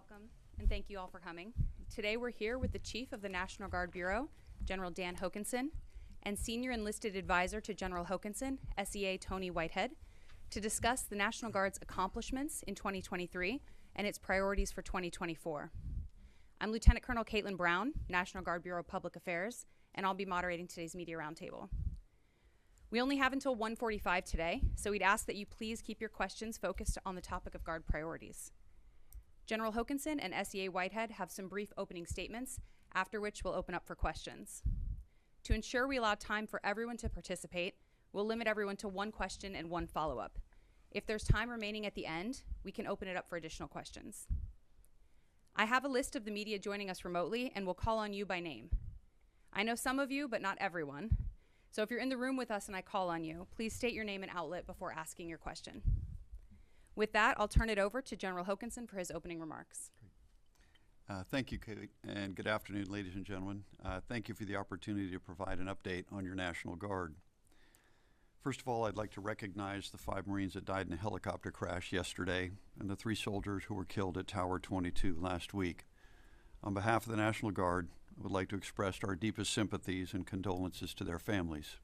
Welcome, and thank you all for coming. Today we're here with the Chief of the National Guard Bureau, General Dan Hokanson, and Senior Enlisted Advisor to General Hokanson, SEA Tony Whitehead, to discuss the National Guard's accomplishments in 2023 and its priorities for 2024. I'm Lieutenant Colonel Caitlin Brown, National Guard Bureau Public Affairs, and I'll be moderating today's media roundtable. We only have until 1:45 today, so we'd ask that you please keep your questions focused on the topic of Guard priorities. General Hokanson and SEA Whitehead have some brief opening statements, after which we'll open up for questions. To ensure we allow time for everyone to participate, we'll limit everyone to one question and one follow-up. If there's time remaining at the end, we can open it up for additional questions. I have a list of the media joining us remotely, and we'll call on you by name. I know some of you, but not everyone. So if you're in the room with us and I call on you, please state your name and outlet before asking your question. With that, I'll turn it over to General Hokanson for his opening remarks. Thank you, Kate, and good afternoon, ladies and gentlemen. Thank you for the opportunity to provide an update on your National Guard. First of all, I'd like to recognize the 5 Marines that died in a helicopter crash yesterday and the 3 soldiers who were killed at Tower 22 last week. On behalf of the National Guard, I would like to express our deepest sympathies and condolences to their families.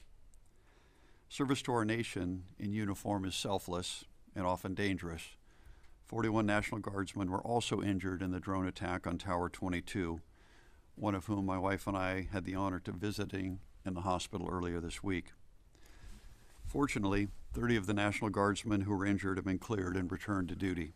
Service to our nation in uniform is selfless and often dangerous. 41 National Guardsmen were also injured in the drone attack on Tower 22, one of whom my wife and I had the honor to visiting in the hospital earlier this week. Fortunately, 30 of the National Guardsmen who were injured have been cleared and returned to duty.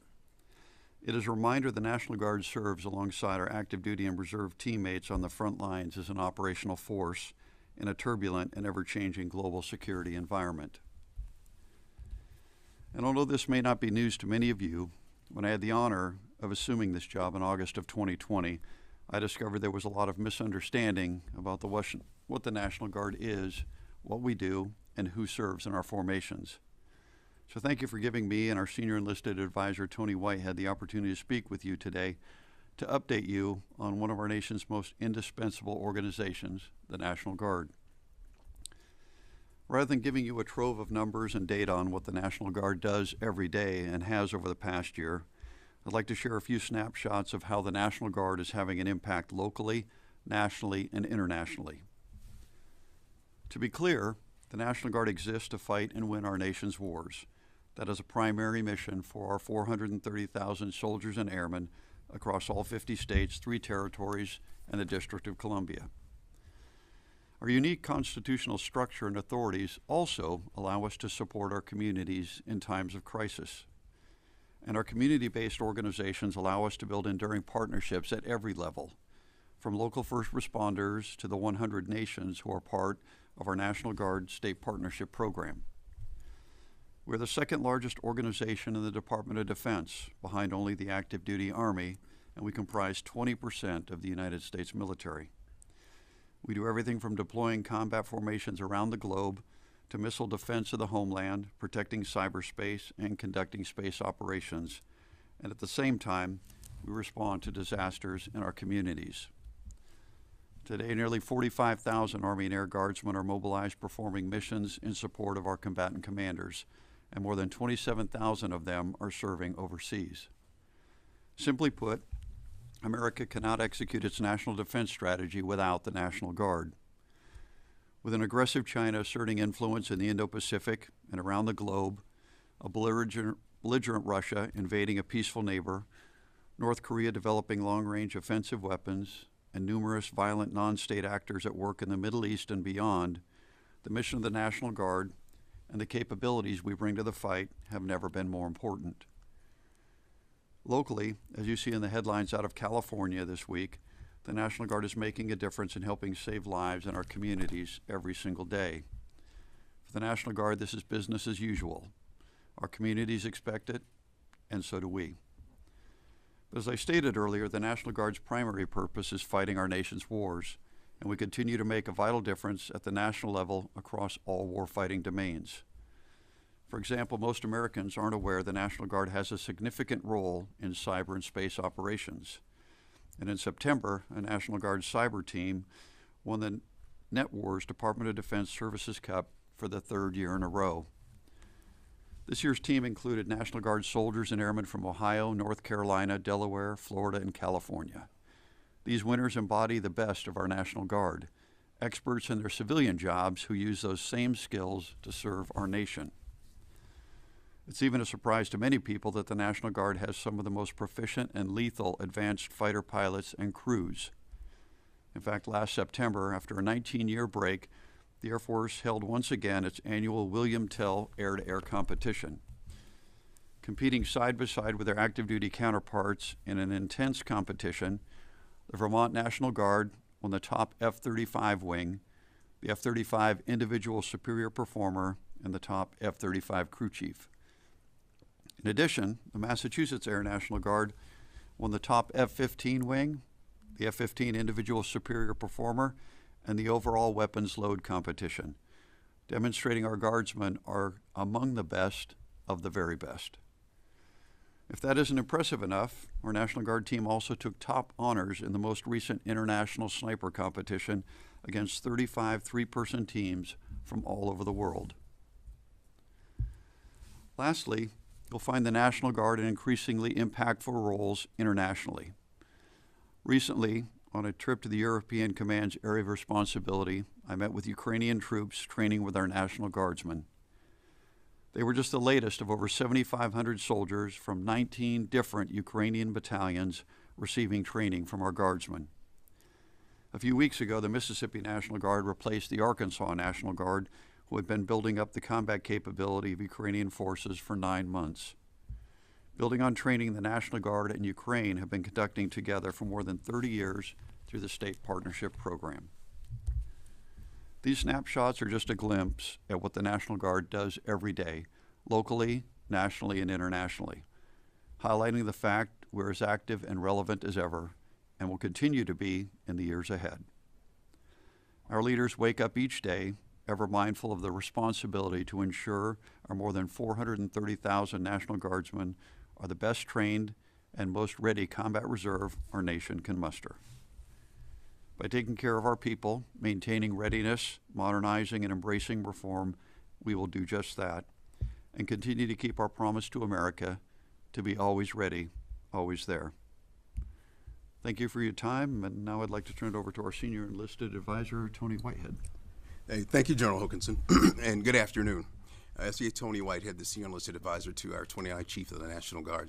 It is a reminder the National Guard serves alongside our active duty and reserve teammates on the front lines as an operational force in a turbulent and ever-changing global security environment. And although this may not be news to many of you, when I had the honor of assuming this job in August of 2020, I discovered there was a lot of misunderstanding about what the National Guard is, what we do, and who serves in our formations. So thank you for giving me and our Senior Enlisted Advisor, Tony Whitehead, the opportunity to speak with you today to update you on one of our nation's most indispensable organizations, the National Guard. Rather than giving you a trove of numbers and data on what the National Guard does every day and has over the past year, I'd like to share a few snapshots of how the National Guard is having an impact locally, nationally, and internationally. To be clear, the National Guard exists to fight and win our nation's wars. That is a primary mission for our 430,000 soldiers and airmen across all 50 states, 3 territories, and the District of Columbia. Our unique constitutional structure and authorities also allow us to support our communities in times of crisis. And our community-based organizations allow us to build enduring partnerships at every level, from local first responders to the 100 nations who are part of our National Guard State Partnership Program. We're the 2nd largest organization in the Department of Defense, behind only the active duty Army, and we comprise 20% of the United States military. We do everything from deploying combat formations around the globe to missile defense of the homeland, protecting cyberspace, and conducting space operations. And at the same time, we respond to disasters in our communities. Today, nearly 45,000 Army and Air Guardsmen are mobilized performing missions in support of our combatant commanders, and more than 27,000 of them are serving overseas. Simply put, America cannot execute its national defense strategy without the National Guard. With an aggressive China asserting influence in the Indo-Pacific and around the globe, a belligerent Russia invading a peaceful neighbor, North Korea developing long-range offensive weapons, and numerous violent non-state actors at work in the Middle East and beyond, the mission of the National Guard and the capabilities we bring to the fight have never been more important. Locally, as you see in the headlines out of California this week, the National Guard is making a difference in helping save lives in our communities every single day. For the National Guard, this is business as usual. Our communities expect it, and so do we. But as I stated earlier, the National Guard's primary purpose is fighting our nation's wars, and we continue to make a vital difference at the national level across all warfighting domains. For example, most Americans aren't aware the National Guard has a significant role in cyber and space operations. And in September, a National Guard cyber team won the NetWars Department of Defense Services Cup for the 3rd year in a row. This year's team included National Guard soldiers and airmen from Ohio, North Carolina, Delaware, Florida, and California. These winners embody the best of our National Guard, experts in their civilian jobs who use those same skills to serve our nation. It's even a surprise to many people that the National Guard has some of the most proficient and lethal advanced fighter pilots and crews. In fact, last September, after a 19-year break, the Air Force held once again its annual William Tell air-to-air competition. Competing side by side with their active duty counterparts in an intense competition, the Vermont National Guard won the top F-35 wing, the F-35 individual superior performer, and the top F-35 crew chief. In addition, the Massachusetts Air National Guard won the top F-15 wing, the F-15 individual superior performer, and the overall weapons load competition, demonstrating our guardsmen are among the best of the very best. If that isn't impressive enough, our National Guard team also took top honors in the most recent international sniper competition against 35 three-person teams from all over the world. Lastly, you'll find the National Guard in increasingly impactful roles internationally. Recently, on a trip to the European Command's area of responsibility, I met with Ukrainian troops training with our National Guardsmen. They were just the latest of over 7,500 soldiers from 19 different Ukrainian battalions receiving training from our Guardsmen. A few weeks ago, the Mississippi National Guard replaced the Arkansas National Guard, who had been building up the combat capability of Ukrainian forces for 9 months. Building on training the National Guard and Ukraine have been conducting together for more than 30 years through the State Partnership Program. These snapshots are just a glimpse at what the National Guard does every day, locally, nationally, and internationally, highlighting the fact we're as active and relevant as ever and will continue to be in the years ahead. Our leaders wake up each day ever mindful of the responsibility to ensure our more than 430,000 National Guardsmen are the best trained and most ready combat reserve our nation can muster. By taking care of our people, maintaining readiness, modernizing, and embracing reform, we will do just that and continue to keep our promise to America to be always ready, always there. Thank you for your time, and now I'd like to turn it over to our Senior Enlisted Advisor, Tony Whitehead. Hey, thank you, General Hokanson, and good afternoon. SEA Tony Whitehead, the Senior Enlisted Advisor to our 29th Chief of the National Guard.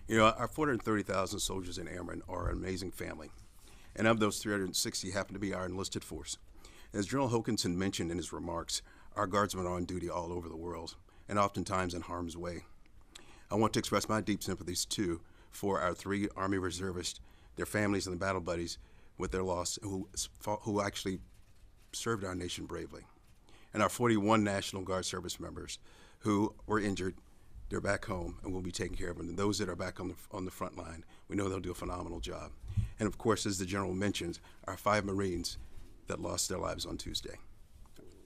You know, our 430,000 soldiers and airmen are an amazing family, and of those, 360 happen to be our enlisted force. As General Hokanson mentioned in his remarks, our Guardsmen are on duty all over the world, and oftentimes in harm's way. I want to express my deep sympathies, too, for our 3 Army reservists, their families, and the battle buddies with their loss, who actually served our nation bravely. And our 41 National Guard service members who were injured, they're back home and we'll be taking care of them. And those that are back on the front line, we know they'll do a phenomenal job. And of course, as the General mentioned, our 5 Marines that lost their lives on Tuesday.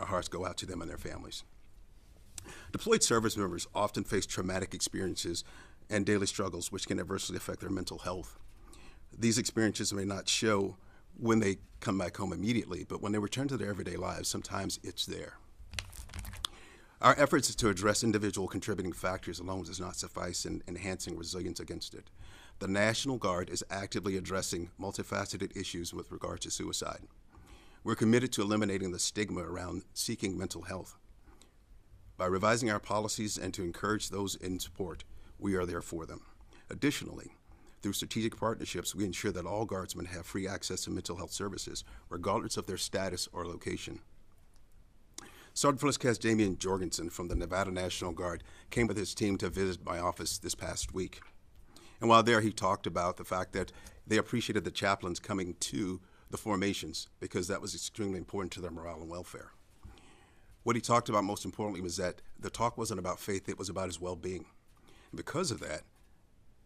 Our hearts go out to them and their families. Deployed service members often face traumatic experiences and daily struggles which can adversely affect their mental health. These experiences may not show when they come back home immediately, but when they return to their everyday lives, sometimes it's there. Our efforts to address individual contributing factors alone does not suffice in enhancing resilience against it. The National Guard is actively addressing multifaceted issues with regard to suicide. We're committed to eliminating the stigma around seeking mental health. By revising our policies and to encourage those in support, we are there for them. Additionally, through strategic partnerships, we ensure that all Guardsmen have free access to mental health services, regardless of their status or location. Sergeant First Class Damian Jorgensen from the Nevada National Guard came with his team to visit my office this past week. And while there, he talked about the fact that they appreciated the chaplains coming to the formations because that was extremely important to their morale and welfare. What he talked about most importantly was that the talk wasn't about faith, it was about his well-being. And because of that,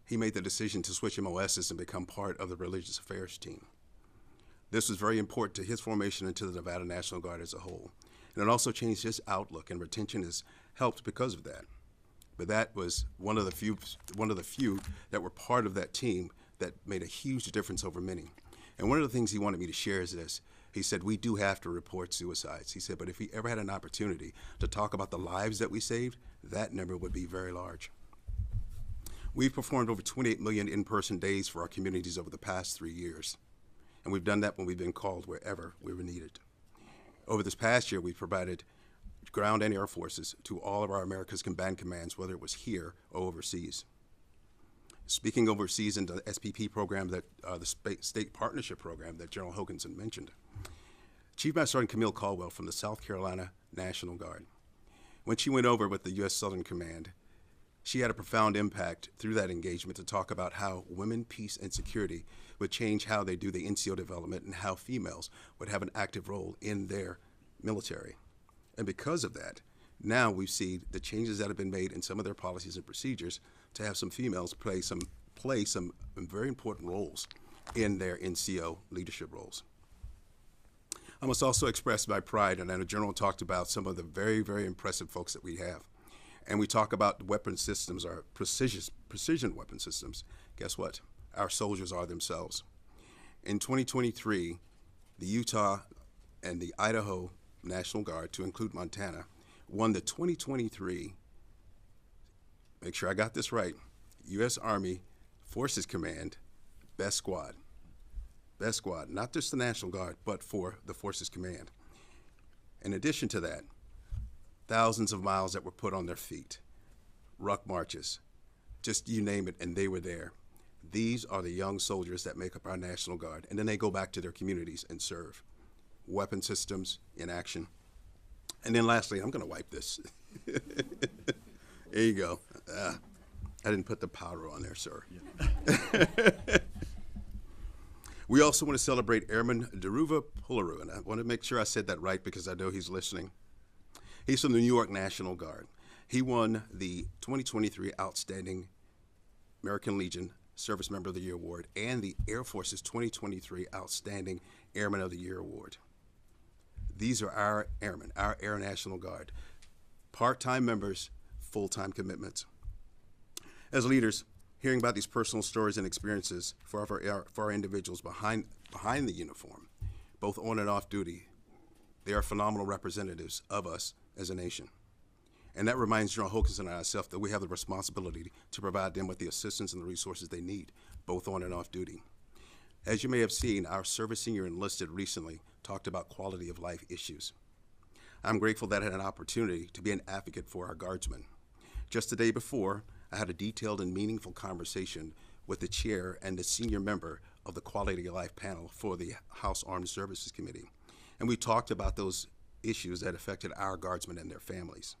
he made the decision to switch MOSs and become part of the religious affairs team. This was very important to his formation and to the Nevada National Guard as a whole. And it also changed his outlook, and retention has helped because of that. But that was one of the few that were part of that team that made a huge difference over many. And one of the things he wanted me to share is this. He said, we do have to report suicides. He said, but if we ever had an opportunity to talk about the lives that we saved, that number would be very large. We've performed over 28 million in-person days for our communities over the past 3 years. And we've done that when we've been called wherever we were needed. Over this past year, we've provided ground and air forces to all of our America's combatant commands, whether it was here or overseas. Speaking overseas in the SPP program, that the state partnership program that General Hokanson mentioned, Chief Master Sergeant Camille Caldwell from the South Carolina National Guard, when she went over with the U.S. Southern Command, she had a profound impact through that engagement to talk about how women, peace, and security would change how they do the NCO development and how females would have an active role in their military. And because of that, now we see the changes that have been made in some of their policies and procedures to have some females play some very important roles in their NCO leadership roles. I must also express my pride, and I know General talked about some of the very, very impressive folks that we have. And we talk about weapon systems, our precision weapon systems. Guess what? Our soldiers are themselves. In 2023, the Utah and the Idaho National Guard, to include Montana, won the 2023, make sure I got this right, U.S. Army Forces Command Best Squad. Best Squad, not just the National Guard, but for the Forces Command. In addition to that, thousands of miles that were put on their feet, ruck marches, just you name it, and they were there. These are the young soldiers that make up our National Guard, and then they go back to their communities and serve. Weapon systems in action. And then lastly, I'm going to wipe this. There you go. I didn't put the powder on there, sir. Yeah. We also want to celebrate Airman Deruva Pularu, and I want to make sure I said that right because I know he's listening. He's from the New York National Guard. He won the 2023 Outstanding American Legion Service Member of the Year Award and the Air Force's 2023 Outstanding Airman of the Year Award. These are our airmen, our Air National Guard. Part-time members, full-time commitments. As leaders, hearing about these personal stories and experiences for our individuals behind the uniform, both on and off duty, they are phenomenal representatives of us as a nation. And that reminds General Hokanson and myself that we have the responsibility to provide them with the assistance and the resources they need, both on and off duty. As you may have seen, our service senior enlisted recently talked about quality of life issues. I'm grateful that I had an opportunity to be an advocate for our guardsmen. Just the day before, I had a detailed and meaningful conversation with the chair and the senior member of the Quality of Life panel for the House Armed Services Committee. And we talked about those issues that affected our guardsmen and their families.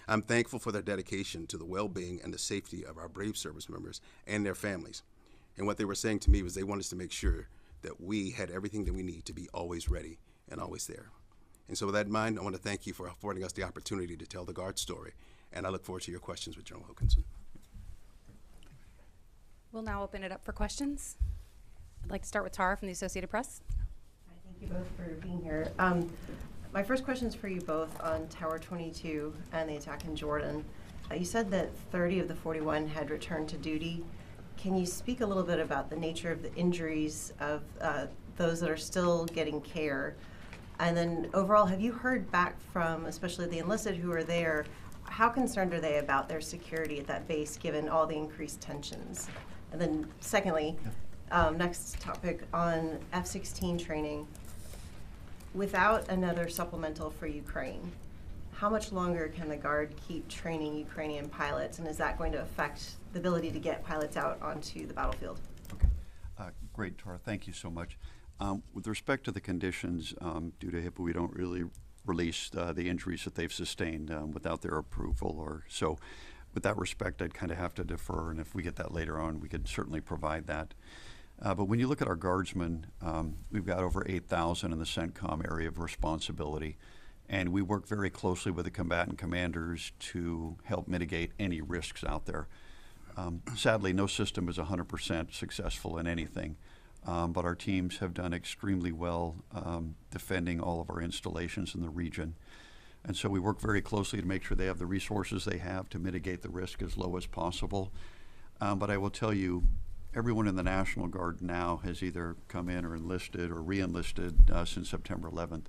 I'm thankful for their dedication to the well-being and the safety of our brave service members and their families. And what they were saying to me was they wanted us to make sure that we had everything that we need to be always ready and always there. And so with that in mind, I want to thank you for affording us the opportunity to tell the Guard story. And I look forward to your questions with General Hokanson. We'll now open it up for questions. I'd like to start with Tara from the Associated Press. Hi, thank you both for being here. My first question is for you both on Tower 22 and the attack in Jordan. You said that 30 of the 41 had returned to duty. Can you speak a little bit about the nature of the injuries of those that are still getting care? And then overall, have you heard back from, especially the enlisted who are there, how concerned are they about their security at that base given all the increased tensions? And then secondly, next topic on F-16 training. Without another supplemental for Ukraine, how much longer can the Guard keep training Ukrainian pilots, and is that going to affect the ability to get pilots out onto the battlefield? Okay. Great, Tara. Thank you so much. With respect to the conditions, due to HIPAA, we don't really release the injuries that they've sustained without their approval. Or so, with that respect, I'd kind of have to defer, and if we get that later on, we could certainly provide that. But when you look at our guardsmen, we've got over 8,000 in the CENTCOM area of responsibility, and we work very closely with the combatant commanders to help mitigate any risks out there. Sadly, no system is 100% successful in anything, but our teams have done extremely well defending all of our installations in the region. And so we work very closely to make sure they have the resources they have to mitigate the risk as low as possible. But I will tell you, everyone in the National Guard now has either come in or enlisted or re-enlisted since September 11th.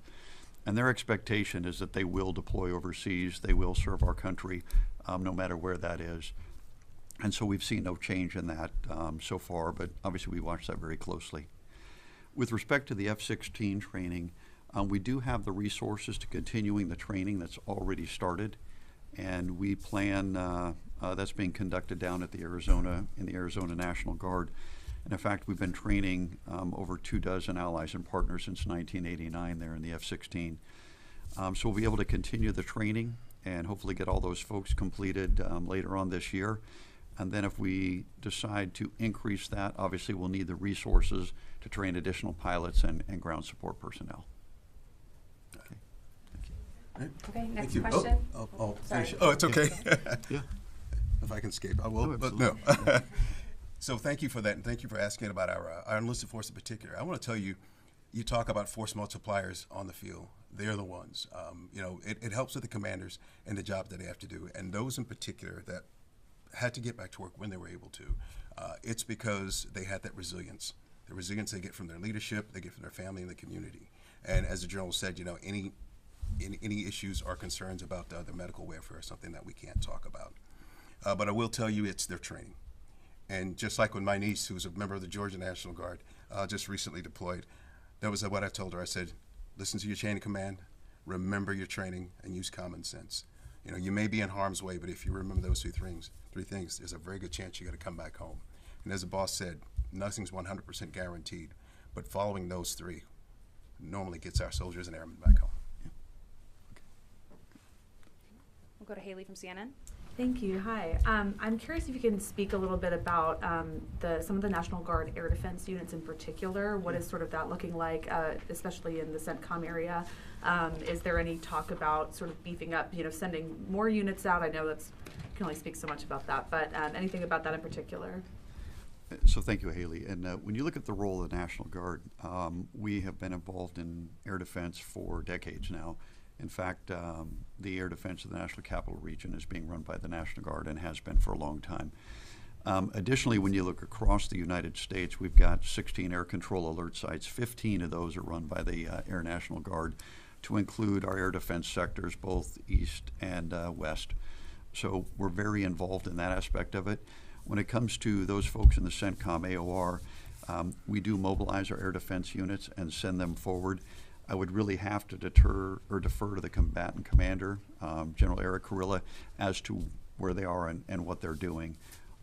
And their expectation is that they will deploy overseas, they will serve our country, no matter where that is. And so we've seen no change in that so far, but obviously we watch that very closely. With respect to the F-16 training, we do have the resources to continuing the training that's already started, and we plan, that's being conducted down at the Arizona National Guard. And in fact, we've been training over 24 allies and partners since 1989 there in the F-16. So we'll be able to continue the training and hopefully get all those folks completed later on this year. And then if we decide to increase that, obviously we'll need the resources to train additional pilots and ground support personnel. Okay, thank you. Right. Okay, next Thank you. question. Sorry. Sorry. Oh, it's okay. Yeah. If I can escape, I will, No, but no. So thank you for that, and thank you for asking about our enlisted force in particular. I want to tell you, you talk about force multipliers on the field. They're the ones. You know, it helps with the commanders and the job that they have to do, and those in particular that had to get back to work when they were able to. It's because they had that resilience. The resilience they get from their leadership, they get from their family and the community. And as the general said, you know, any issues or concerns about the medical welfare is something that we can't talk about. But I will tell you, it's their training. And just like when my niece, who's a member of the Georgia National Guard, just recently deployed, that was what I told her. I said, listen to your chain of command, remember your training, and use common sense. You know, you may be in harm's way, but if you remember those three things, there's a very good chance you're going to come back home. And as the boss said, nothing's 100% guaranteed, but following those three normally gets our soldiers and airmen back home. Yeah. Okay. We'll go to Haley from CNN. Thank you. Hi. I'm curious if you can speak a little bit about some of the National Guard air defense units in particular. What is sort of that looking like, especially in the CENTCOM area? Is there any talk about sort of beefing up, sending more units out? I know that's can only speak so much about that, but anything about that in particular? So thank you, Haley. And when you look at the role of the National Guard, we have been involved in air defense for decades now. In fact, the air defense of the National Capital Region is being run by the National Guard and has been for a long time. Additionally, when you look across the United States, we've got 16 air control alert sites. 15 of those are run by the Air National Guard, to include our air defense sectors, both east and west. So we're very involved in that aspect of it. When it comes to those folks in the CENTCOM AOR, we do mobilize our air defense units and send them forward. I would really have to defer to the combatant commander, General Eric Carrilla, as to where they are and what they're doing.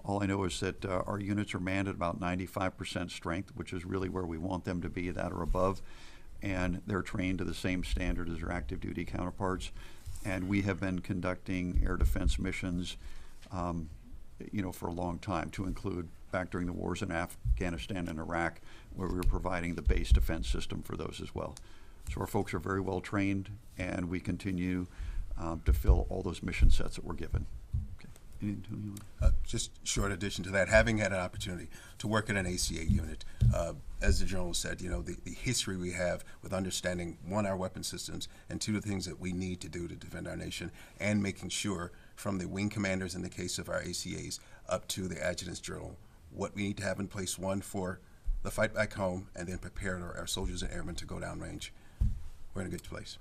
All I know is that our units are manned at about 95% strength, which is really where we want them to be, that or above, and they're trained to the same standard as their active duty counterparts. And we have been conducting air defense missions, for a long time, to include back during the wars in Afghanistan and Iraq, where we were providing the base defense system for those as well. So our folks are very well trained, and we continue to fill all those mission sets that we're given. Okay. Anything, Tony? Just short addition to that, having had an opportunity to work in an ACA unit, as the general said, the history we have with understanding, one, our weapon systems, and two, the things that we need to do to defend our nation, and making sure from the wing commanders in the case of our ACAs up to the adjutants general, what we need to have in place, one, for the fight back home, and then prepare our soldiers and airmen to go downrange. We're in a good place.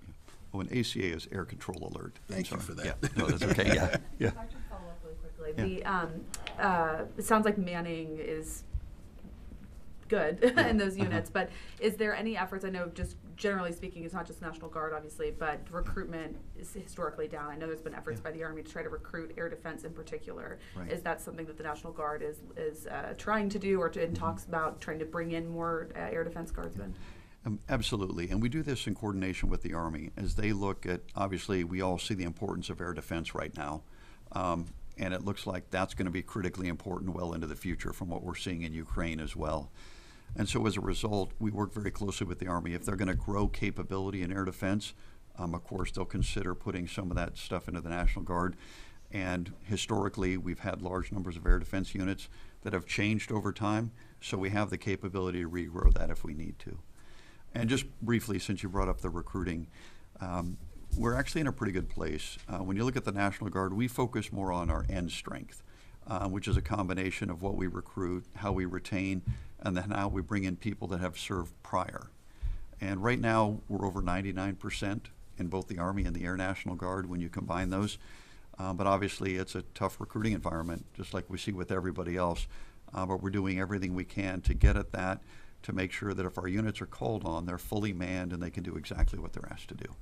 Oh, an ACA is air control alert. Thank you for that. Yeah. No, that's okay. Yeah. Yeah. If I could follow up really quickly. Yeah. It sounds like manning is good in those units, but is there any efforts, I know just generally speaking, it's not just National Guard obviously, but recruitment is historically down. I know there's been efforts by the Army to try to recruit air defense in particular. Right. Is that something that the National Guard is trying to do, or in talks about trying to bring in more air defense guardsmen? Absolutely, and we do this in coordination with the Army as they look at, obviously we all see the importance of air defense right now, and it looks like that's going to be critically important well into the future from what we're seeing in Ukraine as well. And so as a result, we work very closely with the Army. If they're going to grow capability in air defense, of course they'll consider putting some of that stuff into the National Guard. And historically, we've had large numbers of air defense units that have changed over time, so we have the capability to regrow that if we need to. And just briefly, since you brought up the recruiting, we're actually in a pretty good place. When you look at the National Guard, we focus more on our end strength. which is a combination of what we recruit, how we retain, and then how we bring in people that have served prior. And right now, we're over 99% in both the Army and the Air National Guard when you combine those. But obviously, it's a tough recruiting environment, just like we see with everybody else. But we're doing everything we can to get at that, to make sure that if our units are called on, they're fully manned and they can do exactly what they're asked to do.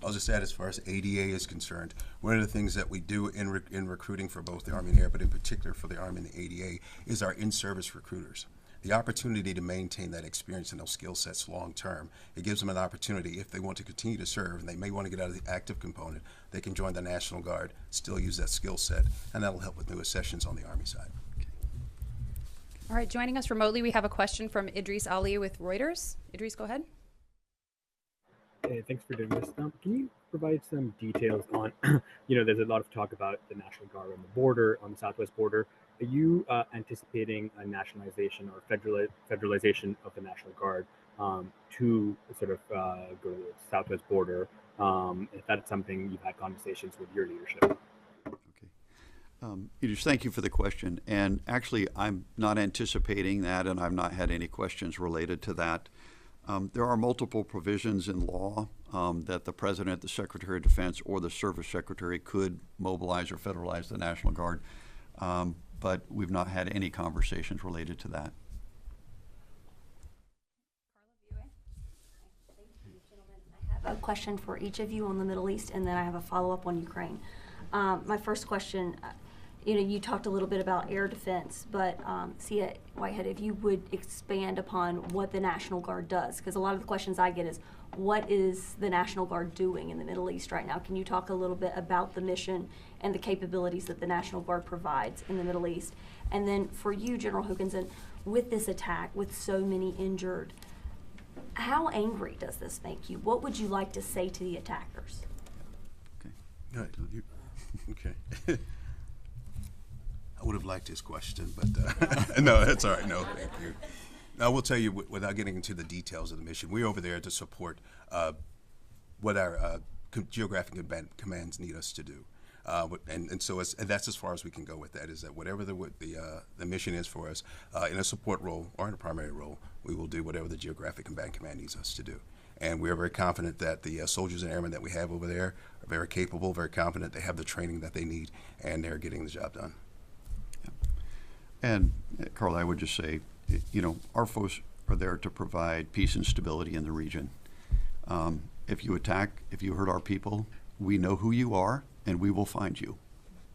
I'll just add, as far as ADA is concerned, one of the things that we do in recruiting for both the Army and Air, but in particular for the Army and the ADA, is our in-service recruiters. The opportunity to maintain that experience and those skill sets long term. It gives them an opportunity, if they want to continue to serve and they may want to get out of the active component, they can join the National Guard, still use that skill set, and that'll help with new accessions on the Army side. All right, joining us remotely, we have a question from Idris Ali with Reuters. Idris, go ahead. Hey, thanks for doing this. Can you provide some details on, there's a lot of talk about the National Guard on the border, on the southwest border. Are you anticipating a nationalization or federalization of the National Guard to sort of go to the southwest border? If that's something you've had conversations with your leadership? Okay. Idris, thank you for the question. And actually, I'm not anticipating that, and I've not had any questions related to that. There are multiple provisions in law that the President, the Secretary of Defense, or the Service Secretary could mobilize or federalize the National Guard, but we've not had any conversations related to that. Thank you, gentlemen. I have a question for each of you on the Middle East, and then I have a follow-up on Ukraine. My first question, you talked a little bit about air defense, but Sia Whitehead, if you would expand upon what the National Guard does, because a lot of the questions I get is, what is the National Guard doing in the Middle East right now? Can you talk a little bit about the mission and the capabilities that the National Guard provides in the Middle East? And then for you, General Hokanson, with this attack, with so many injured, how angry does this make you? What would you like to say to the attackers? Okay. All right. Okay. I would have liked his question, but no, that's all right. No, thank you. Now, I will tell you, without getting into the details of the mission, we're over there to support what our geographic commands need us to do. And so that's as far as we can go with that, is that whatever the mission is for us, in a support role or in a primary role, we will do whatever the geographic command needs us to do. And we are very confident that the soldiers and airmen that we have over there are very capable, very confident. They have the training that they need, and they're getting the job done. And Carl, I would just say, our folks are there to provide peace and stability in the region. If you attack, if you hurt our people, we know who you are, and we will find you.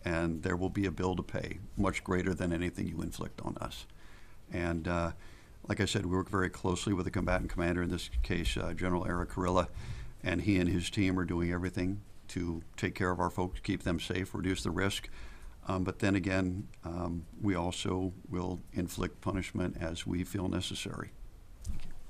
And there will be a bill to pay, much greater than anything you inflict on us. And like I said, we work very closely with the combatant commander, in this case, General Eric Carilla, and he and his team are doing everything to take care of our folks, keep them safe, reduce the risk. But then again, we also will inflict punishment as we feel necessary.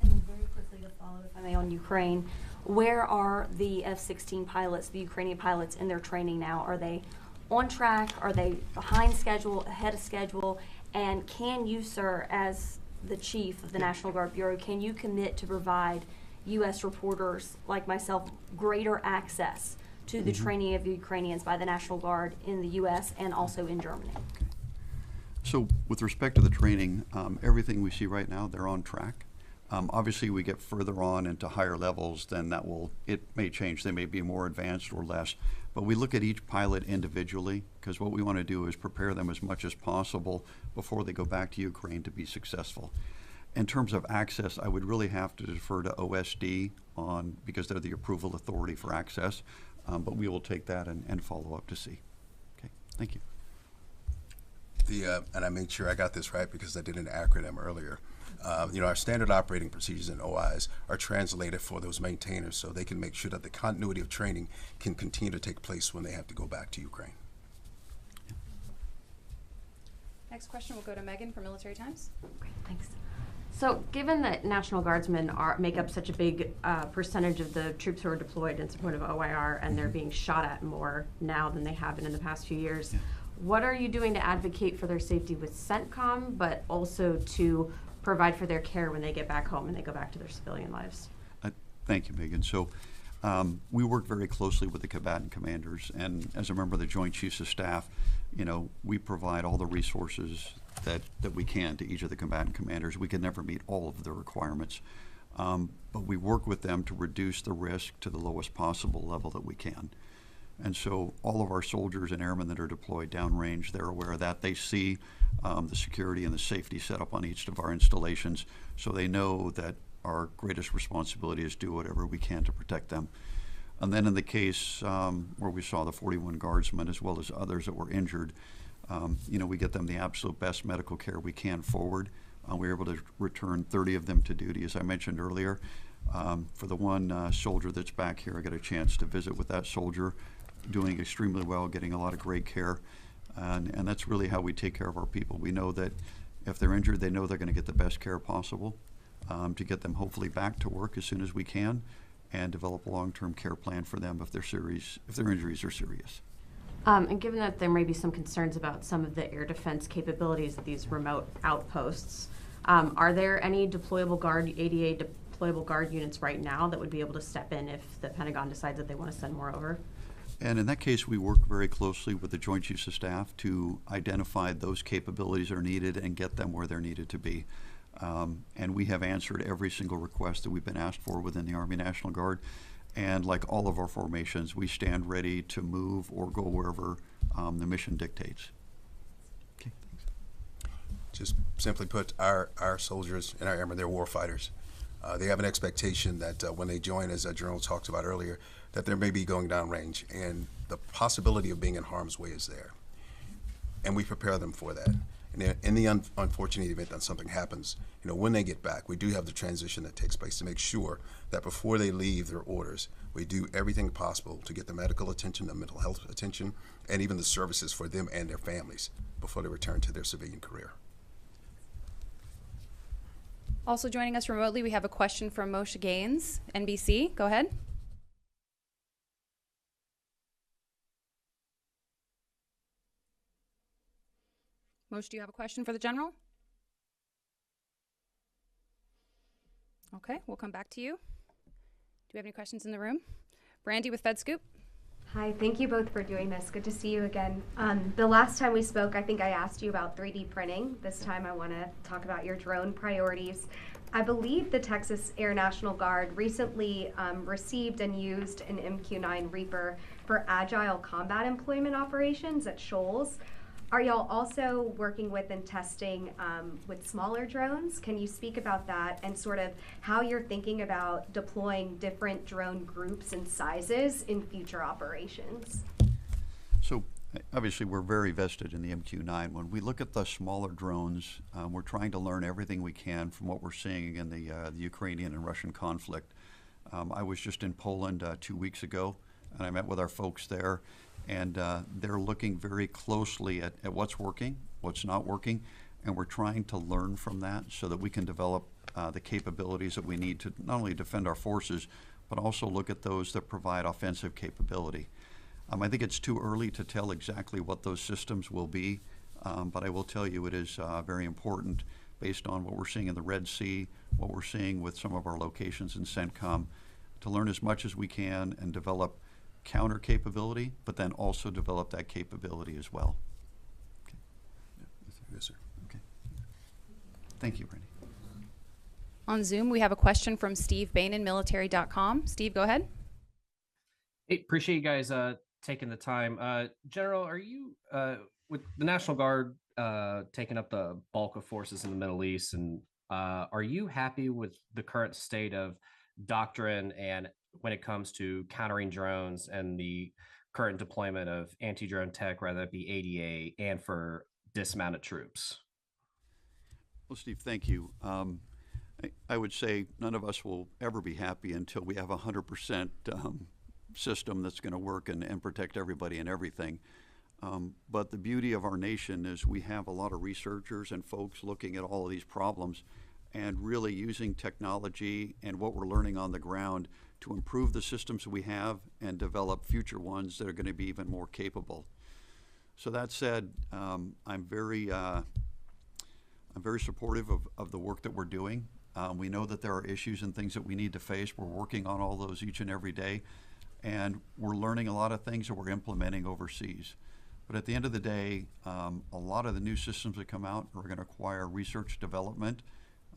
And then very quickly to follow, if I may, on Ukraine, where are the F-16 pilots, the Ukrainian pilots, in their training now? Are they on track? Are they behind schedule, ahead of schedule? And can you, sir, as the chief of the National Guard Bureau, can you commit to provide U.S. reporters like myself greater access to the training of the Ukrainians by the National Guard in the U.S. and also in Germany? Okay. So with respect to the training, everything we see right now, they're on track. Obviously, we get further on into higher levels, then it may change. They may be more advanced or less. But we look at each pilot individually, because what we want to do is prepare them as much as possible before they go back to Ukraine to be successful. In terms of access, I would really have to defer to OSD because they're the approval authority for access. But we will take that and follow up to see. Okay, thank you. And I made sure I got this right because I did an acronym earlier. Our standard operating procedures and OIs are translated for those maintainers so they can make sure that the continuity of training can continue to take place when they have to go back to Ukraine. Next question will go to Megan from Military Times. Great, thanks. So given that National Guardsmen make up such a big percentage of the troops who are deployed in support of OIR, and they're being shot at more now than they have been in the past few years, what are you doing to advocate for their safety with CENTCOM, but also to provide for their care when they get back home and they go back to their civilian lives? Thank you, Megan. So We work very closely with the combatant commanders, and as a member of the Joint Chiefs of Staff, we provide all the resources that we can to each of the combatant commanders. We can never meet all of their requirements, but we work with them to reduce the risk to the lowest possible level that we can. And so all of our soldiers and airmen that are deployed downrange, they're aware of that. They see the security and the safety set up on each of our installations, so they know that our greatest responsibility is do whatever we can to protect them. And then in the case where we saw the 41 guardsmen as well as others that were injured, we get them the absolute best medical care we can forward. We were able to return 30 of them to duty, as I mentioned earlier. For the one soldier that's back here, I got a chance to visit with that soldier, doing extremely well, getting a lot of great care. And that's really how we take care of our people. We know that if they're injured, they know they're going to get the best care possible to get them hopefully back to work as soon as we can, and develop a long-term care plan for them if their injuries are serious. And given that there may be some concerns about some of the air defense capabilities of these remote outposts, are there any deployable guard, ADA deployable guard units right now that would be able to step in if the Pentagon decides that they want to send more over? And in that case, we work very closely with the Joint Chiefs of Staff to identify those capabilities that are needed and get them where they're needed to be. And we have answered every single request that we've been asked for within the Army National Guard. And like all of our formations, we stand ready to move or go wherever the mission dictates. Okay, thanks. Just simply put, our soldiers and our airmen, they're war fighters. They have an expectation that when they join, as General talked about earlier, that they may be going downrange, and the possibility of being in harm's way is there. And we prepare them for that. And in the unfortunate event that something happens, when they get back, we do have the transition that takes place to make sure that before they leave their orders, we do everything possible to get the medical attention, the mental health attention, and even the services for them and their families before they return to their civilian career. Also joining us remotely, we have a question from Moshe Gaines, NBC. Go ahead. Moshe, do you have a question for the General? Okay, we'll come back to you. Do we have any questions in the room? Brandy with FedScoop. Hi, thank you both for doing this. Good to see you again. The last time we spoke, I think I asked you about 3D printing. This time I want to talk about your drone priorities. I believe the Texas Air National Guard recently received and used an MQ-9 Reaper for agile combat employment operations at Shoals. Are y'all also working with and testing with smaller drones? Can you speak about that and sort of how you're thinking about deploying different drone groups and sizes in future operations? So obviously we're very vested in the MQ-9. When we look at the smaller drones, we're trying to learn everything we can from what we're seeing in the Ukrainian and Russian conflict. I was just in Poland 2 weeks ago, and I met with our folks there. And they're looking very closely at what's working, what's not working, and we're trying to learn from that so that we can develop the capabilities that we need to not only defend our forces, but also look at those that provide offensive capability. I think it's too early to tell exactly what those systems will be, but I will tell you it is very important based on what we're seeing in the Red Sea, what we're seeing with some of our locations in CENTCOM, to learn as much as we can and develop counter capability, but then also develop that capability as well. Okay. Yes, sir. Okay. Thank you, Brandy. On Zoom, we have a question from Steve Bain, military.com. Steve, go ahead. Hey, appreciate you guys taking the time. General, are you, with the National Guard taking up the bulk of forces in the Middle East, and are you happy with the current state of doctrine and when it comes to countering drones and the current deployment of anti-drone tech, whether it be ADA and for dismounted troops? Well, Steve, thank you. I would say none of us will ever be happy until we have a 100% system that's going to work and protect everybody and everything. But the beauty of our nation is we have a lot of researchers and folks looking at all of these problems and really using technology and what we're learning on the ground to improve the systems we have and develop future ones that are going to be even more capable. So that said, I'm very supportive of the work that we're doing. We know that there are issues and things that we need to face. We're working on all those each and every day. And we're learning a lot of things that we're implementing overseas. But at the end of the day, a lot of the new systems that come out are going to require research development.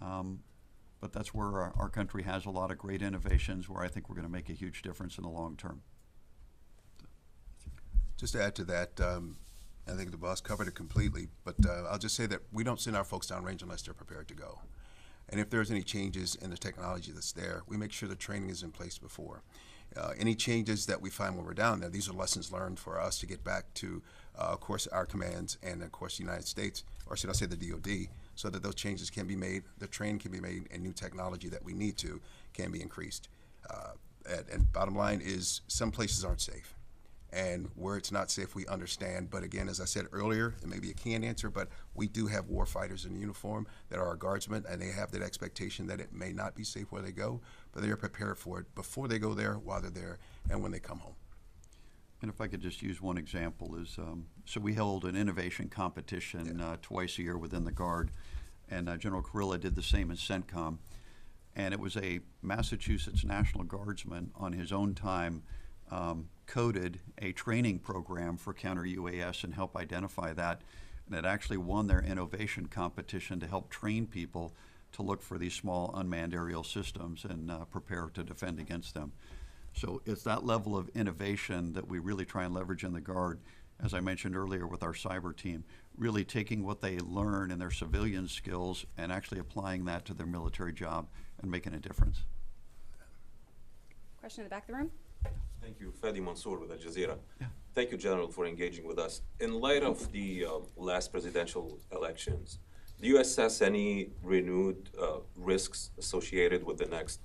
But that's where our country has a lot of great innovations where I think we're going to make a huge difference in the long term. Just to add to that, I think the boss covered it completely, but I'll just say that we don't send our folks downrange unless they're prepared to go. And if there's any changes in the technology that's there, we make sure the training is in place before. Any changes that we find when we're down there, these are lessons learned for us to get back to, of course, our commands and, of course, the United States, or should I say the DOD, so that those changes can be made, the training can be made, and new technology that we need to can be increased. And bottom line is some places aren't safe. And where it's not safe, we understand. But again, as I said earlier, and maybe a canned answer, but we do have war fighters in uniform that are our guardsmen, and they have that expectation that it may not be safe where they go, but they are prepared for it before they go there, while they're there, and when they come home. And if I could just use one example is, so we held an innovation competition twice a year within the Guard, and General Kurilla did the same in CENTCOM. And it was a Massachusetts National Guardsman on his own time coded a training program for counter-UAS and help identify that. And it actually won their innovation competition to help train people to look for these small unmanned aerial systems and prepare to defend against them. So it's that level of innovation that we really try and leverage in the Guard, as I mentioned earlier with our cyber team, really taking what they learn in their civilian skills and actually applying that to their military job and making a difference. Question in the back of the room? Thank you. Fadi Mansour with Al Jazeera. Yeah. Thank you, General, for engaging with us. In light of the last presidential elections, do you assess any renewed risks associated with the next,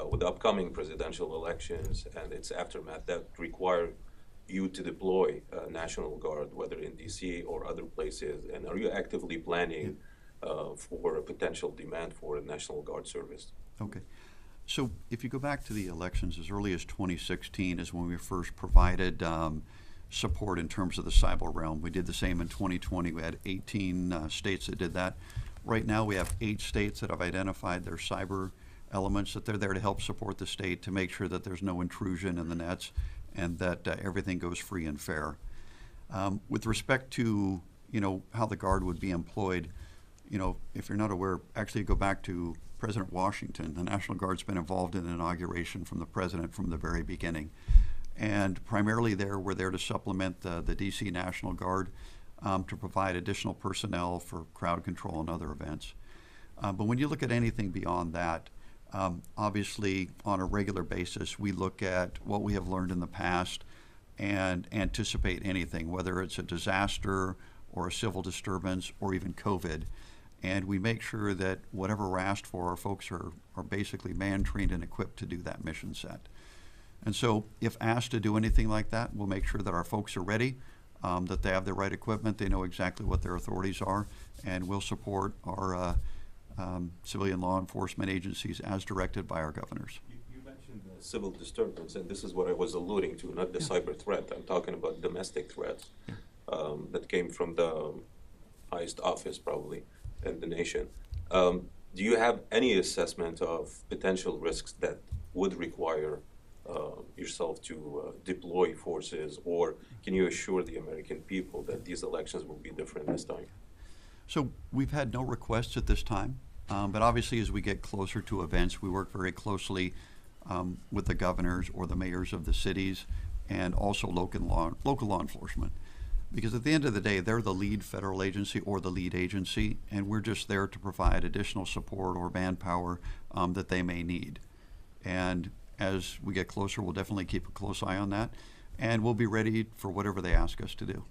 with the upcoming presidential elections and its aftermath that require you to deploy National Guard, whether in DC or other places? And are you actively planning for a potential demand for a National Guard service? Okay. So if you go back to the elections as early as 2016 is when we first provided support in terms of the cyber realm. We did the same in 2020. We had 18 states that did that. Right now we have 8 states that have identified their cyber elements, that they're there to help support the state to make sure that there's no intrusion in the nets and that everything goes free and fair. With respect to, how the Guard would be employed, if you're not aware, actually go back to President Washington. The National Guard's been involved in the inauguration from the president from the very beginning. And primarily we're there to supplement the DC National Guard to provide additional personnel for crowd control and other events. But when you look at anything beyond that, obviously on a regular basis, we look at what we have learned in the past and anticipate anything, whether it's a disaster or a civil disturbance or even COVID. And we make sure that whatever we're asked for, our folks are basically man-trained and equipped to do that mission set. And so if asked to do anything like that, we'll make sure that our folks are ready, that they have the right equipment, they know exactly what their authorities are, and we'll support our civilian law enforcement agencies as directed by our governors. You mentioned the civil disturbance, and this is what I was alluding to, not the cyber threat. I'm talking about domestic threats that came from the highest office probably in the nation. Do you have any assessment of potential risks that would require yourself to deploy forces, or can you assure the American people that these elections will be different this time? So we've had no requests at this time, but obviously as we get closer to events, we work very closely with the governors or the mayors of the cities and also local law enforcement. Because at the end of the day, they're the lead federal agency or the lead agency, and we're just there to provide additional support or manpower that they may need. And as we get closer, we'll definitely keep a close eye on that, and we'll be ready for whatever they ask us to do.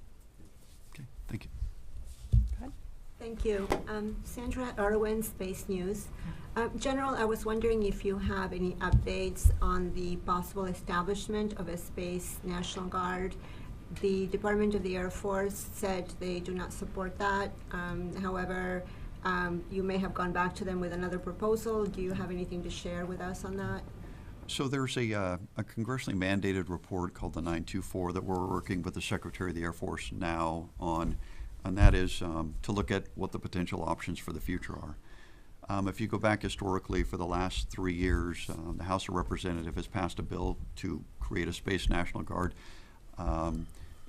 Okay, thank you. Go ahead. Thank you. Sandra Irwin, Space News. General, I was wondering if you have any updates on the possible establishment of a Space National Guard. The Department of the Air Force said they do not support that. However, you may have gone back to them with another proposal. Do you have anything to share with us on that? So there's a congressionally mandated report called the 924 that we're working with the Secretary of the Air Force now on, and that is to look at what the potential options for the future are. If you go back historically for the last 3 years, the House of Representatives has passed a bill to create a Space National Guard.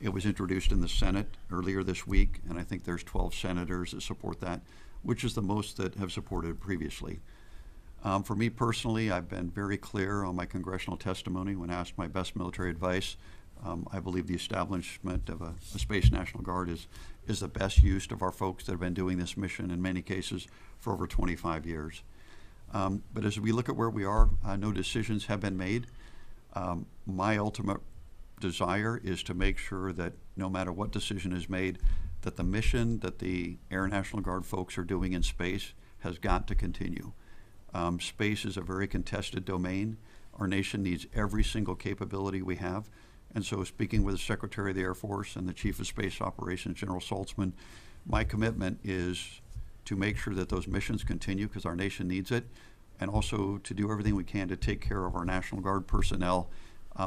It was introduced in the Senate earlier this week, and I think there's 12 senators that support that, which is the most that have supported it previously. For me personally, I've been very clear on my congressional testimony when asked my best military advice. I believe the establishment of a Space National Guard is the best use of our folks that have been doing this mission in many cases for over 25 years. But as we look at where we are, no decisions have been made. My ultimate desire is to make sure that no matter what decision is made, that the mission that the Air National Guard folks are doing in space has got to continue. Space is a very contested domain. Our nation needs every single capability we have. And so speaking with the Secretary of the Air Force and the Chief of Space Operations, General Saltzman, my commitment is to make sure that those missions continue because our nation needs it, and also to do everything we can to take care of our National Guard personnel,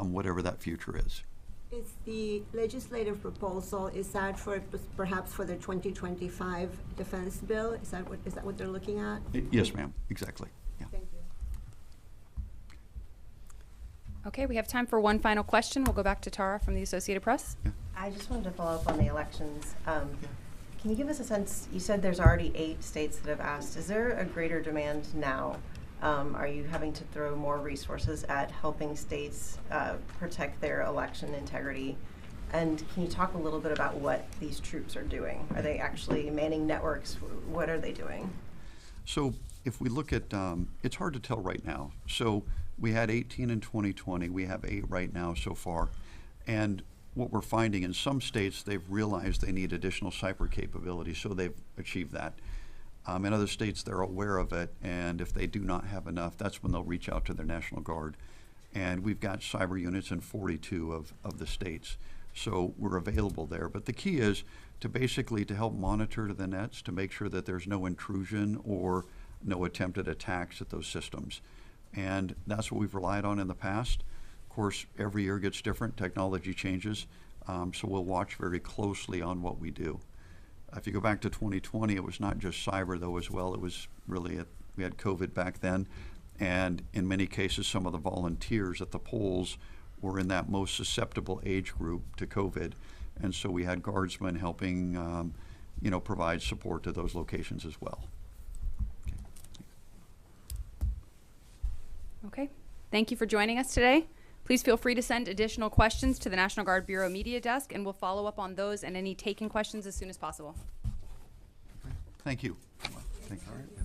whatever that future is. Is the legislative proposal, is that for perhaps for the 2025 defense bill? Is that what they're looking at? Yes, ma'am, exactly. Yeah. Thank you. Okay, we have time for one final question. We'll go back to Tara from the Associated Press. Yeah. I just wanted to follow up on the elections. Can you give us a sense, you said there's already 8 states that have asked. Is there a greater demand now? Are you having to throw more resources at helping states protect their election integrity? And can you talk a little bit about what these troops are doing? Are they actually manning networks? What are they doing? So if we look at, it's hard to tell right now. So we had 18 in 2020. We have 8 right now so far. And what we're finding in some states, they've realized they need additional cyber capability, so they've achieved that. In other states, they're aware of it, and if they do not have enough, that's when they'll reach out to their National Guard. And we've got cyber units in 42 of the states, so we're available there. But the key is to basically to help monitor the nets to make sure that there's no intrusion or no attempted attacks at those systems. And that's what we've relied on in the past. Of course, every year gets different, technology changes, so we'll watch very closely on what we do. If you go back to 2020, it was not just cyber though as well, it was really, we had COVID back then, and in many cases some of the volunteers at the polls were in that most susceptible age group to COVID, and so we had guardsmen helping provide support to those locations as well. Okay, thank you for joining us today. Please feel free to send additional questions to the National Guard Bureau Media Desk, and we'll follow up on those and any taken questions as soon as possible. Thank you. Thank you.